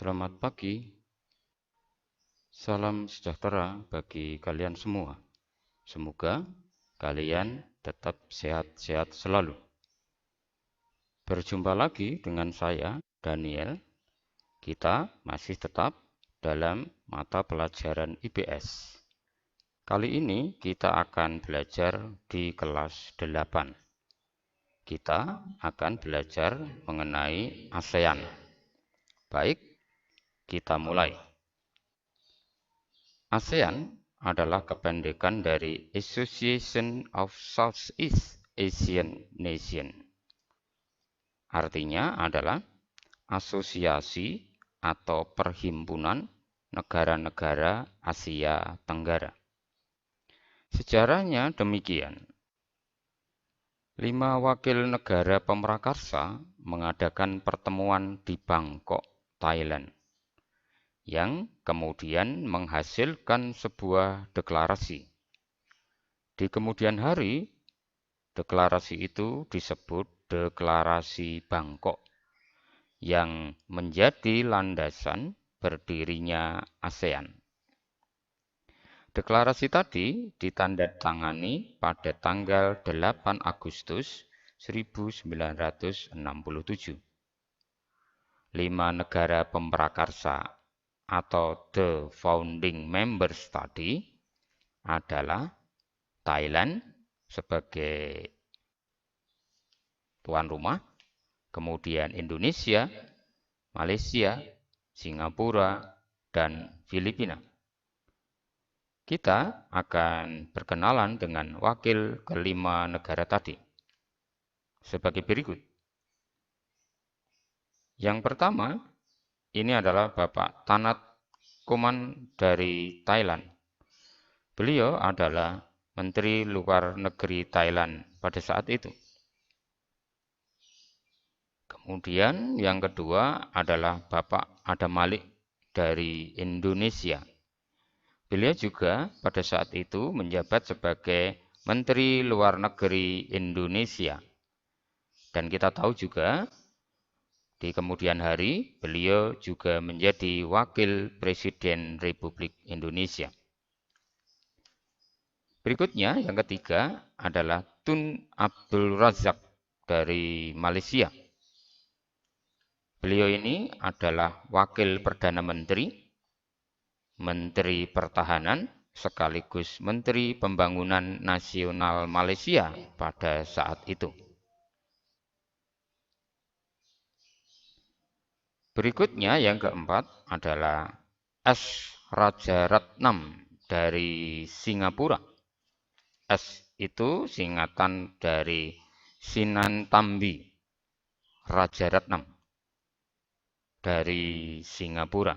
Selamat pagi, salam sejahtera bagi kalian semua. Semoga kalian tetap sehat-sehat selalu. Berjumpa lagi dengan saya, Daniel. Kita masih tetap dalam mata pelajaran IPS. Kali ini kita akan belajar di kelas 8. Kita akan belajar mengenai ASEAN. Baik, kita mulai. ASEAN adalah kependekan dari Association of Southeast Asian Nations. Artinya adalah asosiasi atau perhimpunan negara-negara Asia Tenggara. Sejarahnya demikian. 5 wakil negara pemrakarsa mengadakan pertemuan di Bangkok, Thailand, yang kemudian menghasilkan sebuah deklarasi. Di kemudian hari, deklarasi itu disebut Deklarasi Bangkok, yang menjadi landasan berdirinya ASEAN. Deklarasi tadi ditandatangani pada tanggal 8 Agustus 1967. 5 negara pemrakarsa atau the founding members tadi adalah Thailand sebagai tuan rumah, kemudian Indonesia, Malaysia, Singapura, dan Filipina. Kita akan berkenalan dengan wakil kelima negara tadi sebagai berikut. Yang pertama, ini adalah Bapak Tanat Koman dari Thailand. Beliau adalah Menteri Luar Negeri Thailand pada saat itu. Kemudian yang kedua adalah Bapak Adam Malik dari Indonesia. Beliau juga pada saat itu menjabat sebagai Menteri Luar Negeri Indonesia. Dan kita tahu juga di kemudian hari beliau juga menjadi Wakil Presiden Republik Indonesia. Berikutnya yang ketiga adalah Tun Abdul Razak dari Malaysia. Beliau ini adalah Wakil Perdana Menteri, Menteri Pertahanan, sekaligus Menteri Pembangunan Nasional Malaysia pada saat itu. Berikutnya yang keempat adalah S. Rajaratnam dari Singapura. S itu singkatan dari Sinnathamby Rajaratnam dari Singapura.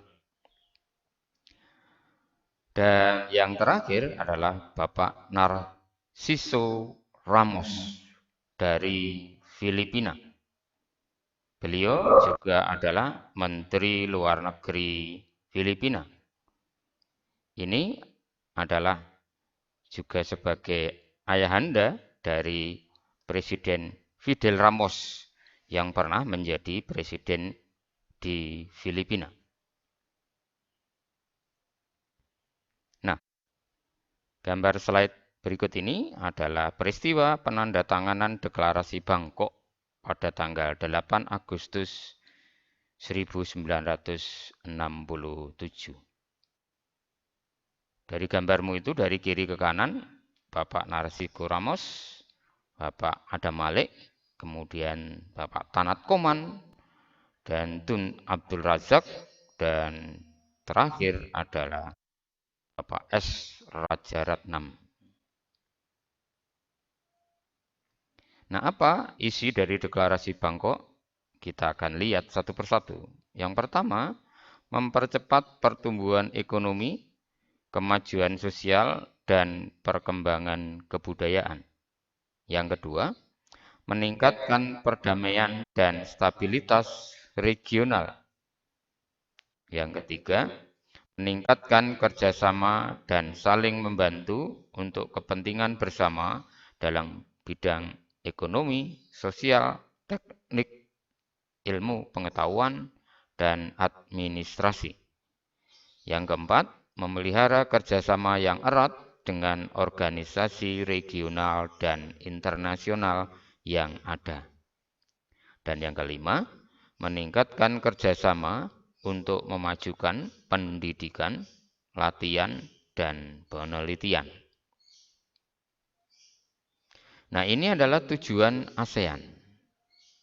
Dan yang terakhir adalah Bapak Narciso Ramos dari Filipina. Beliau juga adalah Menteri Luar Negeri Filipina. Ini adalah juga sebagai ayahanda dari Presiden Fidel Ramos yang pernah menjadi presiden di Filipina. Nah, gambar slide berikut ini adalah peristiwa penandatanganan Deklarasi Bangkok pada tanggal 8 Agustus 1967. Dari gambarmu itu dari kiri ke kanan, Bapak Narciso Ramos, Bapak Adam Malik, kemudian Bapak Tanat Koman, dan Tun Abdul Razak, dan terakhir adalah Bapak S. Rajaratnam. Nah, apa isi dari Deklarasi Bangkok? Kita akan lihat satu persatu. Yang pertama, mempercepat pertumbuhan ekonomi, kemajuan sosial, dan perkembangan kebudayaan. Yang kedua, meningkatkan perdamaian dan stabilitas regional. Yang ketiga, meningkatkan kerjasama dan saling membantu untuk kepentingan bersama dalam bidang ekonomi, sosial, teknik, ilmu pengetahuan, dan administrasi. Yang keempat, memelihara kerjasama yang erat dengan organisasi regional dan internasional yang ada. Dan yang kelima, meningkatkan kerjasama untuk memajukan pendidikan, latihan, dan penelitian. Nah, ini adalah tujuan ASEAN.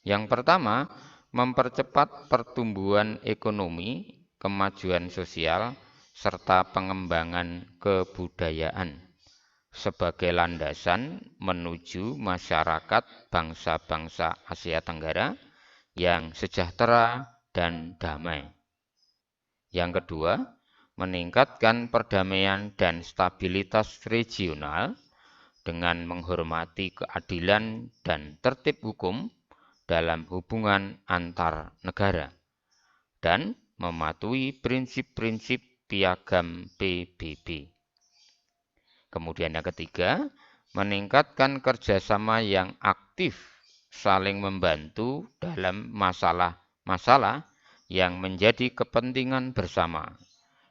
Yang pertama, mempercepat pertumbuhan ekonomi, kemajuan sosial, serta pengembangan kebudayaan sebagai landasan menuju masyarakat bangsa-bangsa Asia Tenggara yang sejahtera dan damai. Yang kedua, meningkatkan perdamaian dan stabilitas regional dengan menghormati keadilan dan tertib hukum dalam hubungan antar negara dan mematuhi prinsip-prinsip piagam PBB. Kemudian yang ketiga, meningkatkan kerjasama yang aktif, saling membantu dalam masalah-masalah yang menjadi kepentingan bersama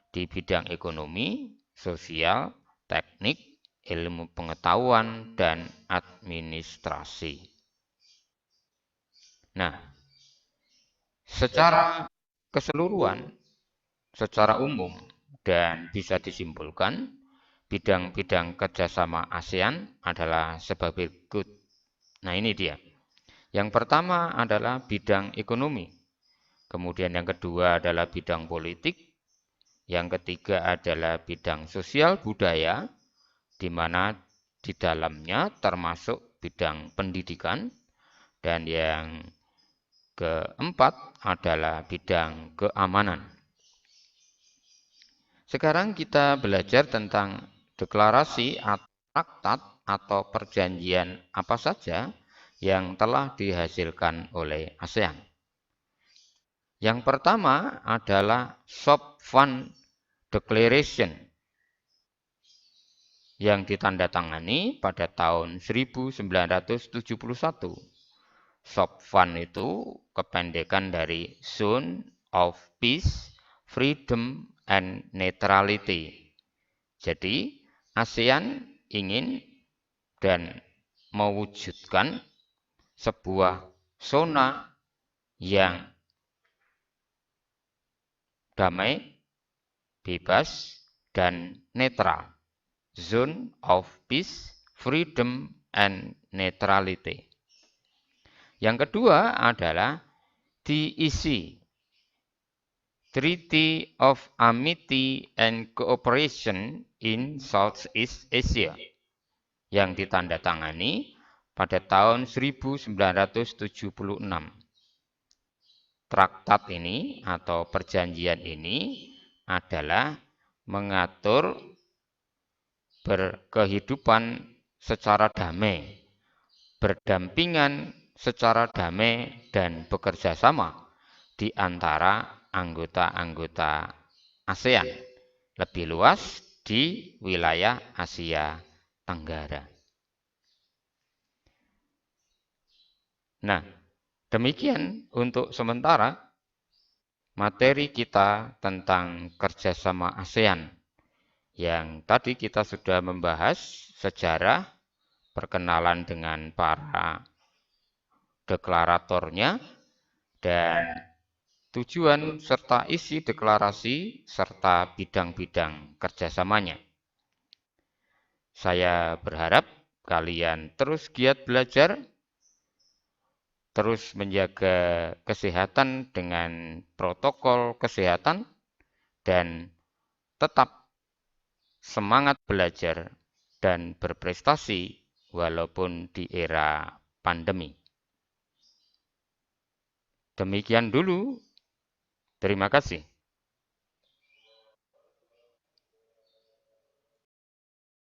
di bidang ekonomi, sosial, teknik, ilmu pengetahuan, dan administrasi. Nah, secara keseluruhan, secara umum, dan bisa disimpulkan, bidang-bidang kerjasama ASEAN adalah sebagai berikut. Nah, ini dia. Yang pertama adalah bidang ekonomi. Kemudian yang kedua adalah bidang politik. Yang ketiga adalah bidang sosial budaya, di mana di dalamnya termasuk bidang pendidikan. Dan yang keempat adalah bidang keamanan. Sekarang kita belajar tentang deklarasi atau traktat atau perjanjian apa saja yang telah dihasilkan oleh ASEAN. Yang pertama adalah Soft Fund Declaration yang ditandatangani pada tahun 1971. Soft Fund itu kependekan dari Zone of Peace, Freedom, and Neutrality. Jadi, ASEAN ingin dan mewujudkan sebuah zona yang damai, bebas, dan netral. Zone of Peace, Freedom, and Neutrality. Yang kedua adalah TEC, Treaty of Amity and Cooperation in Southeast Asia, yang ditandatangani pada tahun 1976. Traktat ini atau perjanjian ini adalah mengatur berkehidupan secara damai, berdampingan secara damai, dan bekerja sama di antara anggota-anggota ASEAN, lebih luas di wilayah Asia Tenggara. Nah, demikian untuk sementara materi kita tentang kerjasama ASEAN, yang tadi kita sudah membahas sejarah, perkenalan dengan para deklaratornya, dan tujuan serta isi deklarasi serta bidang-bidang kerjasamanya. Saya berharap kalian terus giat belajar, terus menjaga kesehatan dengan protokol kesehatan, dan tetap semangat belajar dan berprestasi walaupun di era pandemi. Demikian dulu. Terima kasih.